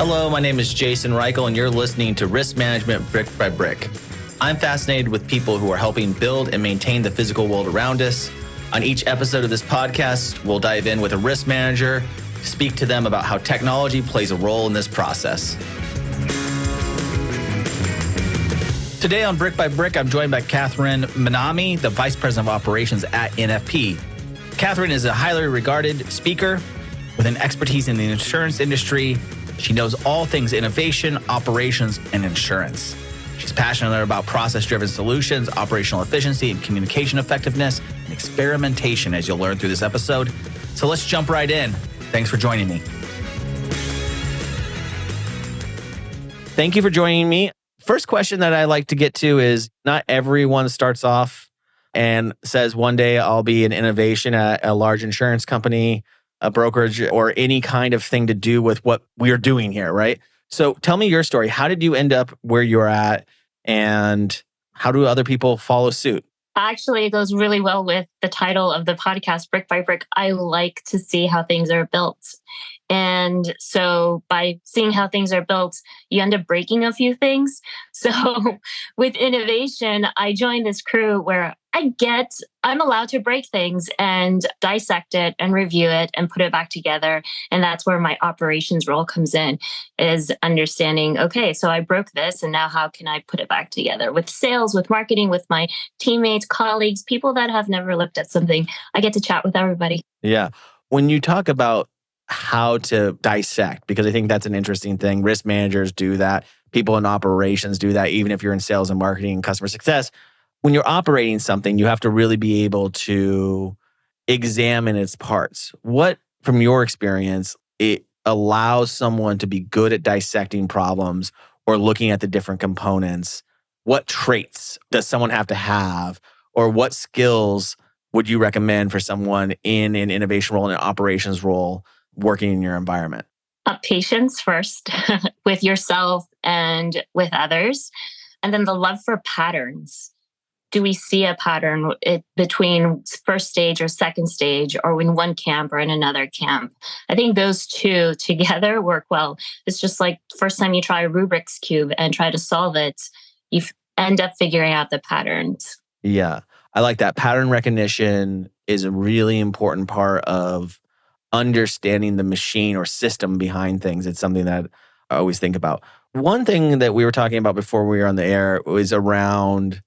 Hello, my name is Jason Reichel, and you're listening to Risk Management Brick by Brick. I'm fascinated with people who are helping build and maintain the physical world around us. On each episode of this podcast, we'll dive in with a risk manager, speak to them about how technology plays a role in this process. Today on Brick by Brick, I'm joined by Katherine Minami, the Vice President of Operations at NFP. Katherine is a highly regarded speaker with an expertise in the insurance industry. She knows all things innovation, operations, and insurance. She's passionate about process-driven solutions, operational efficiency, and communication effectiveness, and experimentation, as you'll learn through this episode. So let's jump right in. Thanks for joining me. Thank you for joining me. First question that I like to get to is, not everyone starts off and says, one day I'll be an innovation at a large insurance company, a brokerage, or any kind of thing to do with what we're doing here, right? So tell me your story. How did you end up where you're at, and how do other people follow suit? Actually, it goes really well with the title of the podcast, Brick by Brick. I like to see how things are built. And so by seeing how things are built, you end up breaking a few things. So with innovation, I joined this crew where I'm allowed to break things and dissect it and review it and put it back together. And that's where my operations role comes in, is understanding, okay, so I broke this, and now how can I put it back together with sales, with marketing, with my teammates, colleagues, people that have never looked at something. I get to chat with everybody. Yeah. When you talk about how to dissect, because I think that's an interesting thing. Risk managers do that. People in operations do that, even if you're in sales and marketing and customer success. When you're operating something, you have to really be able to examine its parts. What, from your experience, it allows someone to be good at dissecting problems or looking at the different components? What traits does someone have to have, or what skills would you recommend for someone in an innovation role and an operations role working in your environment? Patience first with yourself and with others. And then the love for patterns. Do we see a pattern between first stage or second stage, or in one camp or in another camp? I think those two together work well. It's just like first time you try a Rubik's Cube and try to solve it, you end up figuring out the patterns. Yeah, I like that. Pattern recognition is a really important part of understanding the machine or system behind things. It's something that I always think about. One thing that we were talking about before we were on the air was around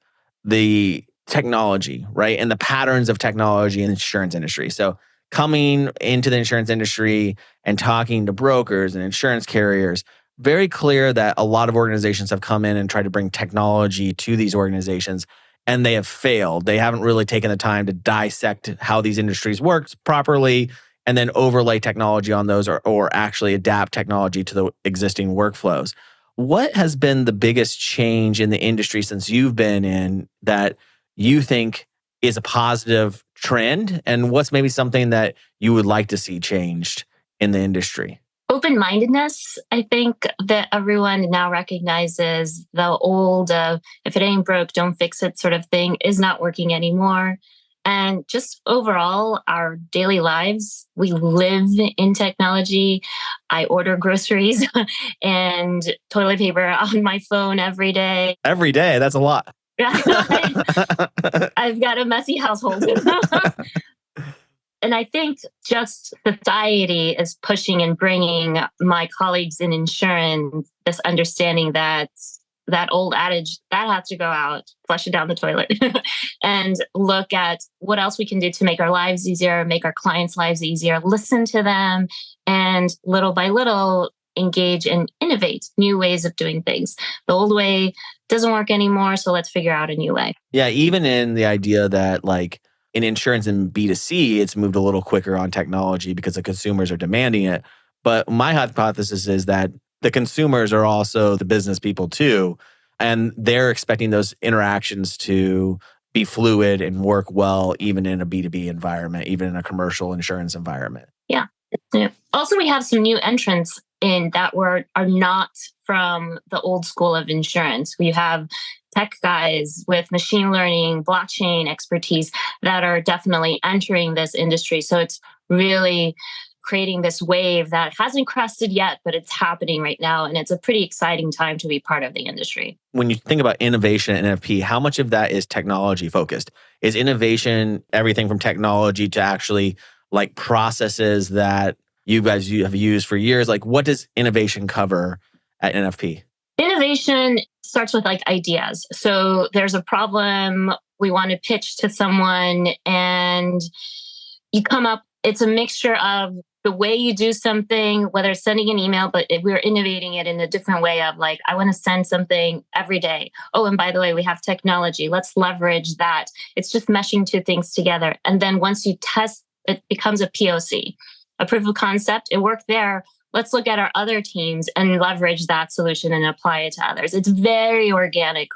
the technology, right? And the patterns of technology in the insurance industry. So coming into the insurance industry and talking to brokers and insurance carriers, very clear that a lot of organizations have come in and tried to bring technology to these organizations, and they have failed. They haven't really taken the time to dissect how these industries work properly and then overlay technology on those, or actually adapt technology to the existing workflows. What has been the biggest change in the industry since you've been in that you think is a positive trend? And what's maybe something that you would like to see changed in the industry? Open-mindedness. I think that everyone now recognizes the old, if it ain't broke, don't fix it sort of thing is not working anymore. And just overall, our daily lives, we live in technology. I order groceries and toilet paper on my phone every day. Every day? That's a lot. I've got a messy household. And I think just society is pushing and bringing my colleagues in insurance this understanding that old adage, that has to go out, flush it down the toilet, and look at what else we can do to make our lives easier, make our clients' lives easier, listen to them, and little by little engage and innovate new ways of doing things. The old way doesn't work anymore, so let's figure out a new way. Yeah, even in the idea that like in insurance and B2C, it's moved a little quicker on technology because the consumers are demanding it. But my hypothesis is that the consumers are also the business people too, and they're expecting those interactions to be fluid and work well, even in a B2B environment, even in a commercial insurance environment. Yeah. Also, we have some new entrants in that are not from the old school of insurance. We have tech guys with machine learning, blockchain expertise that are definitely entering this industry. So it's really creating this wave that hasn't crested yet, but it's happening right now. And it's a pretty exciting time to be part of the industry. When you think about innovation at NFP, how much of that is technology focused? Is innovation everything from technology to actually like processes that you guys have used for years? Like, what does innovation cover at NFP? Innovation starts with like ideas. So there's a problem we want to pitch to someone, and you come up, it's a mixture of the way you do something, whether it's sending an email, but if we're innovating it in a different way of like, I want to send something every day. Oh, and by the way, we have technology. Let's leverage that. It's just meshing two things together. And then once you test, it becomes a POC, a proof of concept. It worked there. Let's look at our other teams and leverage that solution and apply it to others. It's very organic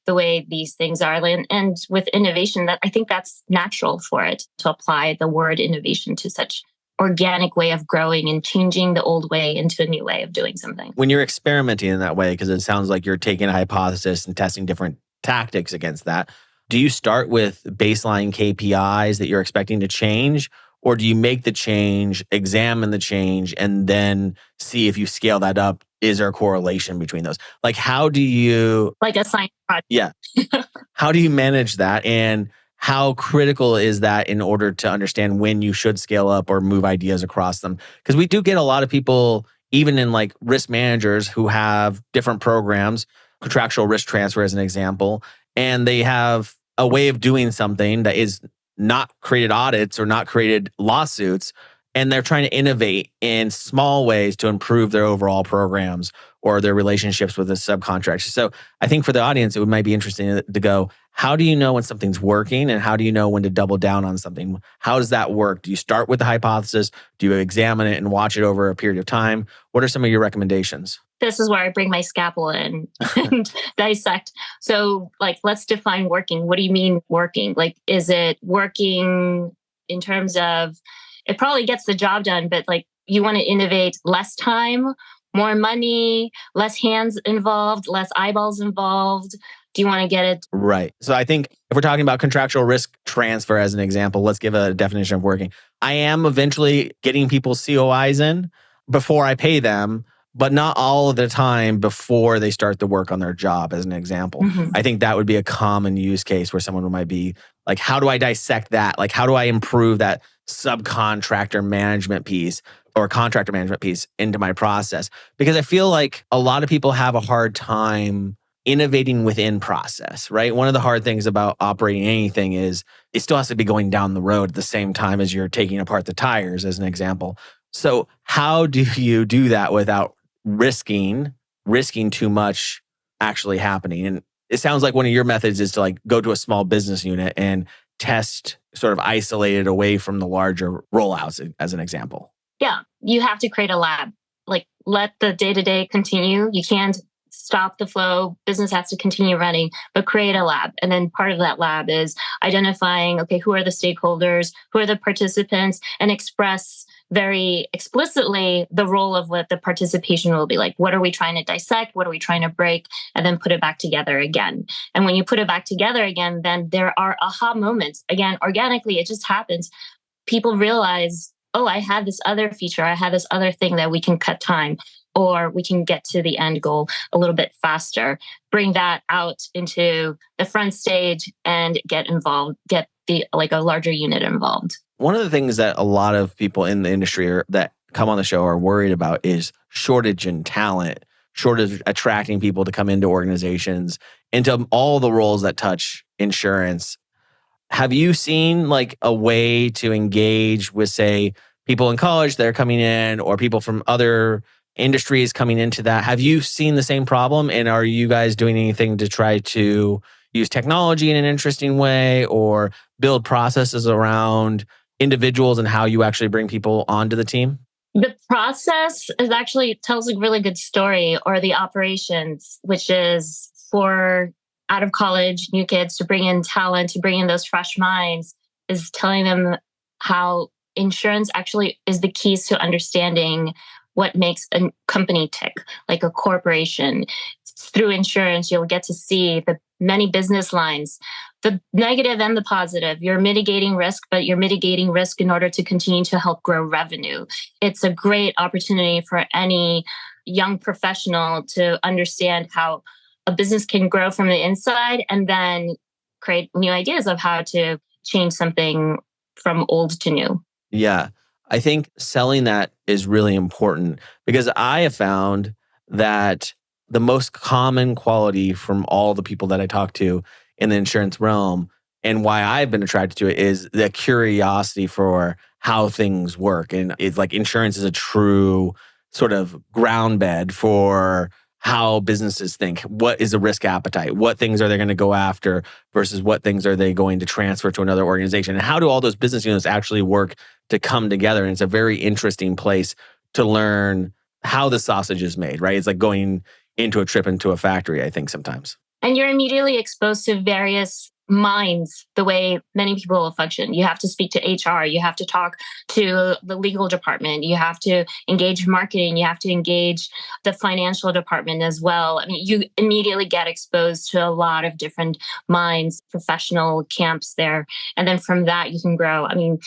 the way these things are. And with innovation, that I think that's natural for it to apply the word innovation to such organic way of growing and changing the old way into a new way of doing something. When you're experimenting in that way, because it sounds like you're taking a hypothesis and testing different tactics against that, do you start with baseline KPIs that you're expecting to change? Or do you make the change, examine the change, and then see if you scale that up? Is there a correlation between those? Like, how do you... Like a science project. Yeah. How do you manage that? And how critical is that in order to understand when you should scale up or move ideas across them? Because we do get a lot of people, even in like risk managers who have different programs, contractual risk transfer as an example, and they have a way of doing something that is not created audits or not created lawsuits, and they're trying to innovate in small ways to improve their overall programs or their relationships with the subcontractors. So I think for the audience, it might be interesting to go, how do you know when something's working and how do you know when to double down on something? How does that work? Do you start with the hypothesis? Do you examine it and watch it over a period of time? What are some of your recommendations? This is where I bring my scalpel in and dissect. So, like, let's define working. What do you mean working? Like, is it working in terms of it probably gets the job done, but like you want to innovate less time, more money, less hands involved, less eyeballs involved? Do you want to get it? Right. So I think if we're talking about contractual risk transfer as an example, let's give a definition of working. I am eventually getting people's COIs in before I pay them, but not all of the time before they start the work on their job, as an example. Mhm. I think that would be a common use case where someone might be like, how do I dissect that? Like, how do I improve that subcontractor management piece or contractor management piece into my process? Because I feel like a lot of people have a hard time innovating within process, right? One of the hard things about operating anything is it still has to be going down the road at the same time as you're taking apart the tires, as an example. So how do you do that without risking too much actually happening? And it sounds like one of your methods is to like go to a small business unit and test sort of isolated away from the larger rollouts, as an example. Yeah, you have to create a lab. Like, let the day-to-day continue. You can't stop the flow. Business has to continue running, but create a lab. And then part of that lab is identifying, okay, who are the stakeholders, who are the participants, and express very explicitly the role of what the participation will be like. What are we trying to dissect? What are we trying to break? And then put it back together again. And when you put it back together again, then there are aha moments. Again, organically, it just happens. People realize, oh, I had this other feature. I had this other thing that we can cut time, or we can get to the end goal a little bit faster. Bring that out into the front stage and get involved, get like a larger unit involved. One of the things that a lot of people in the industry that come on the show are worried about is shortage in talent, shortage attracting people to come into organizations, into all the roles that touch insurance. Have you seen like a way to engage with, say, people in college that are coming in or people from other industries coming into that? Have you seen the same problem? And are you guys doing anything to try to use technology in an interesting way or build processes around individuals and how you actually bring people onto the team? The process is actually tells a really good story, or the operations, which is for out of college new kids to bring in talent, to bring in those fresh minds, is telling them how insurance actually is the keys to understanding what makes a company tick, like a corporation. Through insurance, you'll get to see the many business lines, the negative and the positive. You're mitigating risk, but you're mitigating risk in order to continue to help grow revenue. It's a great opportunity for any young professional to understand how a business can grow from the inside and then create new ideas of how to change something from old to new. Yeah. I think selling that is really important because I have found that the most common quality from all the people that I talk to in the insurance realm and why I've been attracted to it is the curiosity for how things work. And it's like insurance is a true sort of ground bed for how businesses think. What is the risk appetite? What things are they going to go after versus what things are they going to transfer to another organization? And how do all those business units actually work to come together? And it's a very interesting place to learn how the sausage is made, right? It's like going into a trip into a factory, I think sometimes. And you're immediately exposed to various minds, the way many people will function. You have to speak to HR, you have to talk to the legal department, you have to engage marketing, you have to engage the financial department as well. I mean, you immediately get exposed to a lot of different minds, professional camps there. And then from that, you can grow. I mean,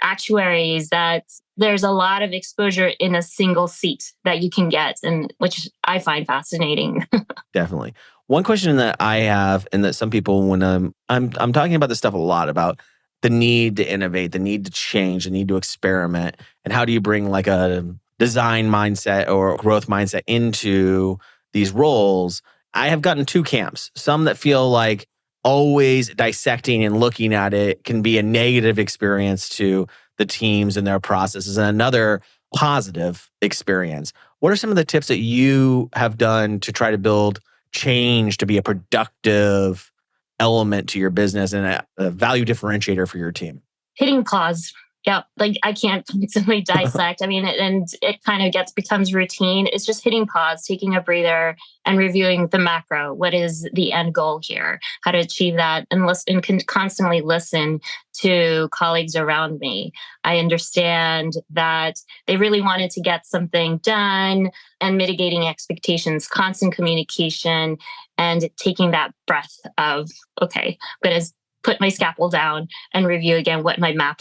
actuaries, that there's a lot of exposure in a single seat that you can get, and which I find fascinating. Definitely. One question that I have, and that some people, when I'm talking about this stuff a lot about the need to innovate, the need to change, the need to experiment, and how do you bring like a design mindset or growth mindset into these roles? I have gotten two camps. Some that feel like always dissecting and looking at it can be a negative experience to the teams and their processes, and another positive experience. What are some of the tips that you have done to try to build change to be a productive element to your business and a value differentiator for your team? Hitting pause. Yeah, like I can't constantly dissect. I mean, and it kind of becomes routine. It's just hitting pause, taking a breather, and reviewing the macro. What is the end goal here? How to achieve that, and listen, and constantly listen to colleagues around me. I understand that they really wanted to get something done, and mitigating expectations, constant communication, and taking that breath of, okay, I'm going to put my scalpel down and review again what my map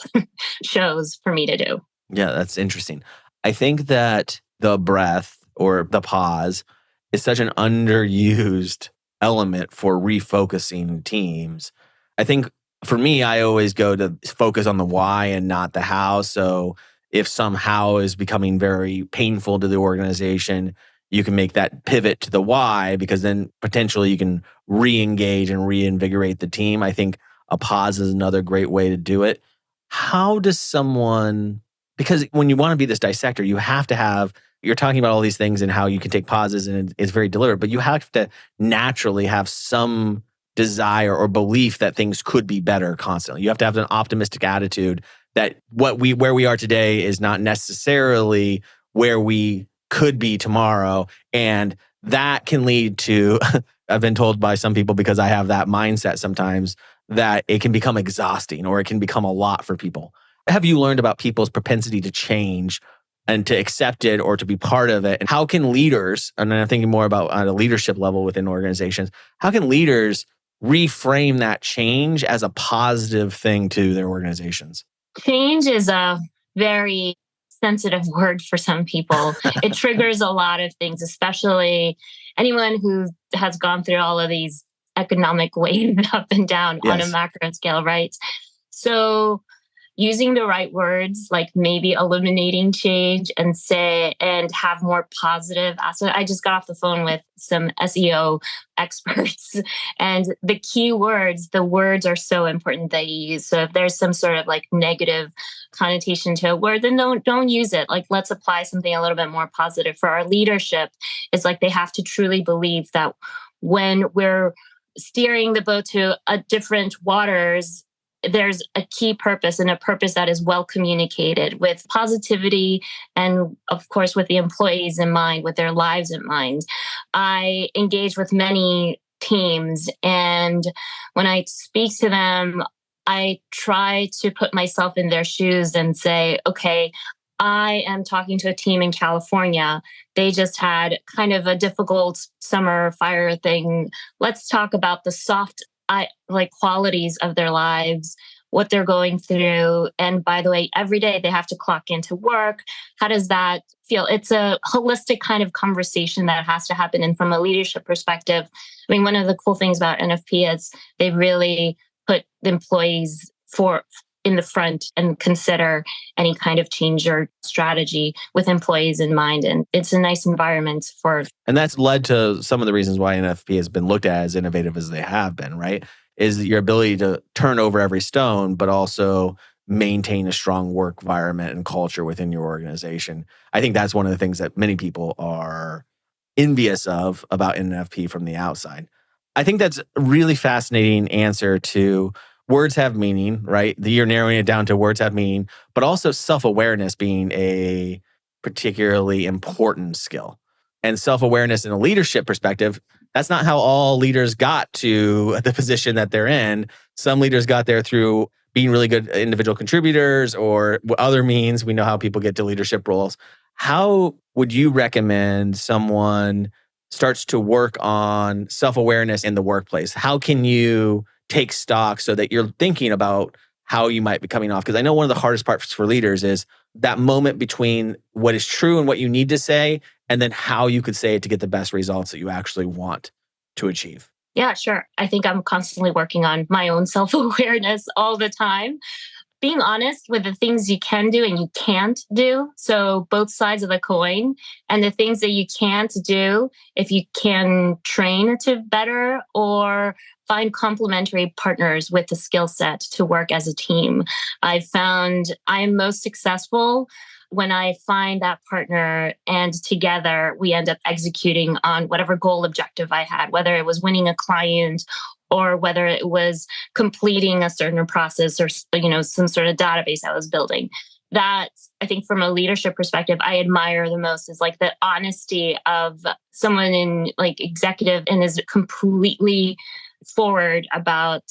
shows for me to do. Yeah, that's interesting. I think that the breath or the pause is such an underused element for refocusing teams. I think for me, I always go to focus on the why and not the how. So if somehow is becoming very painful to the organization, you can make that pivot to the why because then potentially you can re-engage and reinvigorate the team. I think a pause is another great way to do it. How does someone, because when you want to be this dissector, you have to have, you're talking about all these things and how you can take pauses and it's very deliberate, but you have to naturally have some desire or belief that things could be better constantly. You have to have an optimistic attitude that where we are today is not necessarily where we could be tomorrow. And that can lead to, I've been told by some people because I have that mindset sometimes, that it can become exhausting or it can become a lot for people. Have you learned about people's propensity to change and to accept it or to be part of it? And how can leaders, and I'm thinking more about on a leadership level within organizations, how can leaders reframe that change as a positive thing to their organizations? Change is a very sensitive word for some people. It triggers a lot of things, especially anyone who has gone through all of these economic waves up and down on a Yes. macro scale, right? So using the right words, like maybe eliminating change and have more positive aspect. I just got off the phone with some SEO experts, and the key words, the words are so important that you use. So if there's some sort of like negative connotation to a word, then don't use it. Like let's apply something a little bit more positive. For our leadership, it's like they have to truly believe that when we're steering the boat to a different waters, there's a key purpose, and a purpose that is well communicated with positivity and of course with the employees in mind, with their lives in mind. I engage with many teams, and when I speak to them, I try to put myself in their shoes and say, okay, I am talking to a team in California. They just had kind of a difficult summer fire thing. Let's talk about the soft like qualities of their lives, what they're going through. And by the way, every day they have to clock into work. How does that feel? It's a holistic kind of conversation that has to happen. And from a leadership perspective, I mean, one of the cool things about NFP is they really put the employees in the front and consider any kind of change or strategy with employees in mind. And it's a nice environment for. And that's led to some of the reasons why NFP has been looked at as innovative as they have been, right? Is your ability to turn over every stone, but also maintain a strong work environment and culture within your organization. I think that's one of the things that many people are envious of about NFP from the outside. I think that's a really fascinating answer to words have meaning, right? You're narrowing it down to words have meaning, but also self-awareness being a particularly important skill. And self-awareness in a leadership perspective, that's not how all leaders got to the position that they're in. Some leaders got there through being really good individual contributors or other means. We know how people get to leadership roles. How would you recommend someone starts to work on self-awareness in the workplace? How can you take stock so that you're thinking about how you might be coming off? Because I know one of the hardest parts for leaders is that moment between what is true and what you need to say, and then how you could say it to get the best results that you actually want to achieve. Yeah, sure. I think I'm constantly working on my own self-awareness all the time. Being honest with the things you can do and you can't do. So both sides of the coin, and the things that you can't do, if you can train to better or find complementary partners with the skill set to work as a team. I've found I'm most successful when I find that partner and together we end up executing on whatever goal objective I had, whether it was winning a client or whether it was completing a certain process or some sort of database I was building. That, I think from a leadership perspective, I admire the most is like the honesty of someone in like executive and is completely forward about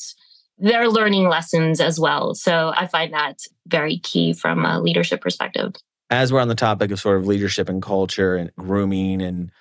their learning lessons as well. So I find that very key from a leadership perspective. As we're on the topic of sort of leadership and culture and grooming and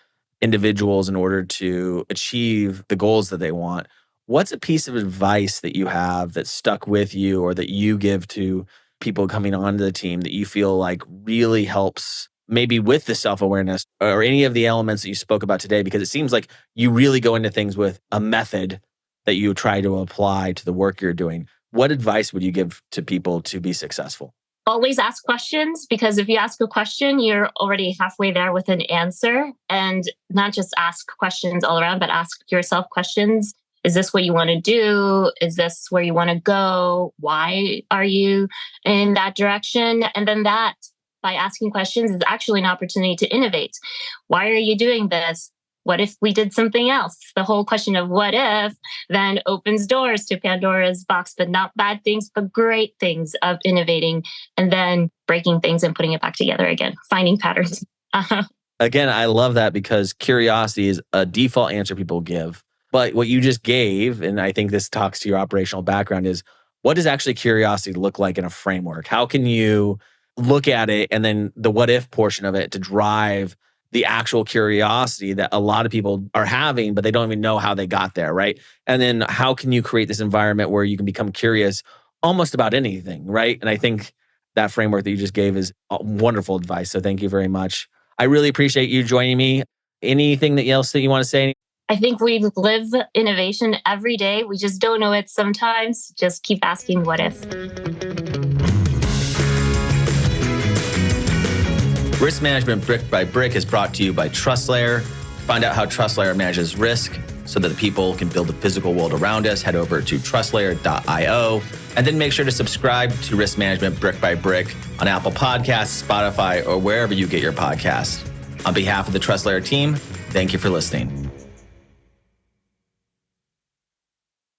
individuals in order to achieve the goals that they want, what's a piece of advice that you have that stuck with you or that you give to people coming onto the team that you feel like really helps maybe with the self-awareness or any of the elements that you spoke about today? Because it seems like you really go into things with a method that you try to apply to the work you're doing. What advice would you give to people to be successful? Always ask questions, because if you ask a question, you're already halfway there with an answer. And not just ask questions all around, but ask yourself questions. Is this what you want to do? Is this where you want to go? Why are you in that direction? And then that, by asking questions, is actually an opportunity to innovate. Why are you doing this? What if we did something else? The whole question of what if then opens doors to Pandora's box, but not bad things, but great things of innovating and then breaking things and putting it back together again, finding patterns. Again, I love that because curiosity is a default answer people give. But what you just gave, and I think this talks to your operational background, is what does actually curiosity look like in a framework? How can you look at it and then the what if portion of it to drive the actual curiosity that a lot of people are having, but they don't even know how they got there, right? And then how can you create this environment where you can become curious almost about anything, right? And I think that framework that you just gave is wonderful advice. So thank you very much. I really appreciate you joining me. Anything else that you want to say? I think we live innovation every day. We just don't know it sometimes. Just keep asking what if. Risk Management Brick by Brick is brought to you by TrustLayer. Find out how TrustLayer manages risk so that the people can build the physical world around us. Head over to trustlayer.io. And then make sure to subscribe to Risk Management Brick by Brick on Apple Podcasts, Spotify, or wherever you get your podcasts. On behalf of the TrustLayer team, thank you for listening.